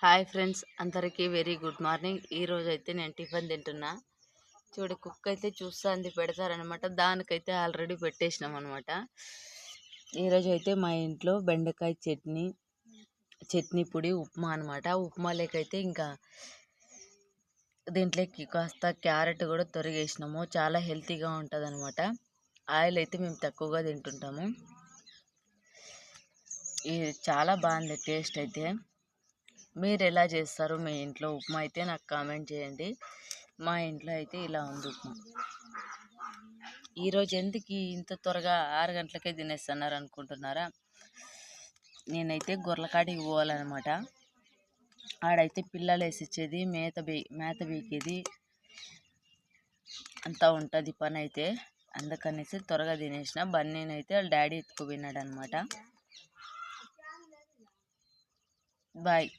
Hi friends, అందరికీ very good morning. ఈరోజు అయితే నేను టిఫిన్ తింటున్నా. చూడు, కుక్ అయితే చూస్తుంది పెడతారనమాట. దానికైతే ఆల్రెడీ పెట్టేసినాం అనమాట. ఈరోజు అయితే మా ఇంట్లో బెండకాయ చట్నీ పొడి ఉప్మా అనమాట. ఉప్మా లేకైతే ఇంకా దీంట్లోకి కాస్త క్యారెట్ కూడా తొరిగేసినాము. చాలా హెల్తీగా ఉంటుంది అనమాట. ఆయిల్ అయితే మేము తక్కువగా తింటుంటాము. ఇది చాలా బాగుంది టేస్ట్ అయితే. మీరు ఎలా చేస్తారు మీ ఇంట్లో ఉప్మా అయితే నాకు కామెంట్ చేయండి. మా ఇంట్లో అయితే ఇలా ఉంది ఉప్మా. ఈరోజు ఎందుకు ఇంత త్వరగా 6 గంటలకే తినేస్తున్నారు అనుకుంటున్నారా? నేనైతే గొర్రెలకాడికి పోవాలన్నమాట. ఆడైతే పిల్లలు వేసిచ్చేది, మేత బీకేది అంతా ఉంటుంది పని అయితే. అందుకనేసి త్వరగా తినేసిన. బన్నీనైతే వాళ్ళ డాడీ ఎత్తుకుపోయినాడు అనమాట. బాయ్.